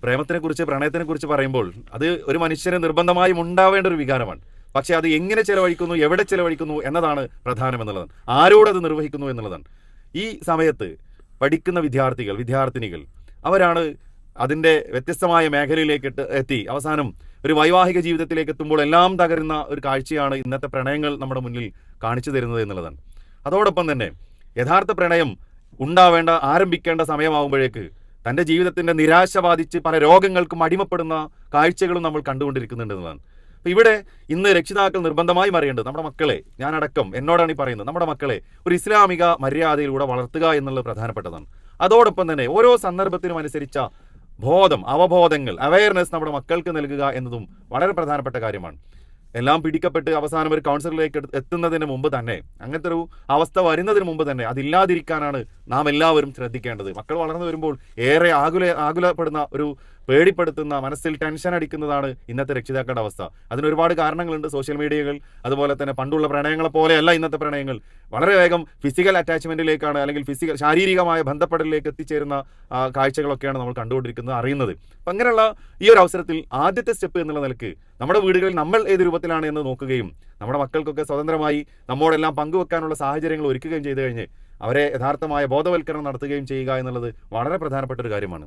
പ്രേമത്തെക്കുറിച്ച് പ്രണയത്തെക്കുറിച്ച് പറയുമ്പോൾ അത് ഒരു മനുഷ്യന് നിർബന്ധമായും ഉണ്ടാവേണ്ട ഒരു വികാരമാണ്. പക്ഷേ അത് എങ്ങനെ ചെലവഴിക്കുന്നു, എവിടെ ചെലവഴിക്കുന്നു എന്നതാണ് പ്രധാനം എന്നുള്ളതാണ്. ആരോടത് നിർവഹിക്കുന്നു എന്നുള്ളതാണ്. ഈ സമയത്ത് പഠിക്കുന്ന വിദ്യാർത്ഥിനികൾ അവരാണ് അതിൻ്റെ വ്യത്യസ്തമായ മേഖലയിലേക്ക് എത്തി അവസാനം ഒരു വൈവാഹിക ജീവിതത്തിലേക്ക് എത്തുമ്പോൾ എല്ലാം തകരുന്ന ഒരു കാഴ്ചയാണ് ഇന്നത്തെ പ്രണയങ്ങൾ നമ്മുടെ മുന്നിൽ കാണിച്ചു തരുന്നത് എന്നുള്ളതാണ്. അതോടൊപ്പം തന്നെ യഥാർത്ഥ പ്രണയം ആരംഭിക്കേണ്ട സമയമാകുമ്പോഴേക്ക് തൻ്റെ ജീവിതത്തിൻ്റെ നിരാശ ബാധിച്ച് പല രോഗങ്ങൾക്കും അടിമപ്പെടുന്ന കാഴ്ചകളും നമ്മൾ കണ്ടുകൊണ്ടിരിക്കുന്നുണ്ട് എന്നതാണ്. അപ്പോൾ ഇവിടെ ഇന്ന് രക്ഷിതാക്കൾ നിർബന്ധമായും അറിയേണ്ടത് നമ്മുടെ മക്കളെ, ഞാനടക്കം എന്നോടാണ് ഈ പറയുന്നത്, നമ്മുടെ മക്കളെ ഒരു ഇസ്ലാമിക മര്യാദയിലൂടെ വളർത്തുക എന്നുള്ളത് പ്രധാനപ്പെട്ടതാണ്. അതോടൊപ്പം തന്നെ ഓരോ സന്ദർഭത്തിനും അനുസരിച്ച അവബോധങ്ങൾ, അവയർനെസ് നമ്മുടെ മക്കൾക്ക് നൽകുക എന്നതും വളരെ പ്രധാനപ്പെട്ട കാര്യമാണ്. എല്ലാം പിടിക്കപ്പെട്ട് അവസാനം ഒരു കൗൺസിലറിലേക്ക് എത്തുന്നതിന് മുമ്പ് തന്നെ, അങ്ങനത്തെ ഒരു അവസ്ഥ വരുന്നതിന് മുമ്പ് തന്നെ അതില്ലാതിരിക്കാനാണ് നാം എല്ലാവരും ശ്രദ്ധിക്കേണ്ടത്. മക്കൾ വളർന്നു വരുമ്പോൾ ഏറെ ആകുലപ്പെടുന്ന ഒരു പേടിപ്പെടുത്തുന്ന, മനസ്സിൽ ടെൻഷൻ അടിക്കുന്നതാണ് ഇന്നത്തെ രക്ഷിതാക്കളുടെ അവസ്ഥ. അതിന് ഒരുപാട് കാരണങ്ങളുണ്ട്. സോഷ്യൽ മീഡിയകൾ, അതുപോലെ തന്നെ പണ്ടുള്ള പ്രണയങ്ങളെ പോലെയല്ല ഇന്നത്തെ പ്രണയങ്ങൾ. വളരെ വേഗം ഫിസിക്കൽ അറ്റാച്ച്മെന്റിലേക്കാണ്, അല്ലെങ്കിൽ ശാരീരികമായ ബന്ധപ്പെടലിലേക്ക് എത്തിച്ചേരുന്ന കാഴ്ചകളൊക്കെയാണ് നമ്മൾ കണ്ടുകൊണ്ടിരിക്കുന്നത്, അറിയുന്നത്. അപ്പം അങ്ങനെയുള്ള ഈ ഒരു അവസരത്തിൽ ആദ്യത്തെ സ്റ്റെപ്പ് എന്നുള്ള നിലക്ക് നമ്മുടെ വീടുകളിൽ നമ്മൾ ഏത് രൂപത്തിലാണ് എന്ന് നോക്കുകയും നമ്മുടെ മക്കൾക്കൊക്കെ സ്വതന്ത്രമായി നമ്മോടെല്ലാം പങ്കുവെക്കാനുള്ള സാഹചര്യങ്ങൾ ഒരുക്കുകയും ചെയ്തു കഴിഞ്ഞ് അവരെ യഥാർത്ഥമായ ബോധവൽക്കരണം നടത്തുകയും ചെയ്യുക എന്നുള്ളത് വളരെ പ്രധാനപ്പെട്ട ഒരു കാര്യമാണ്.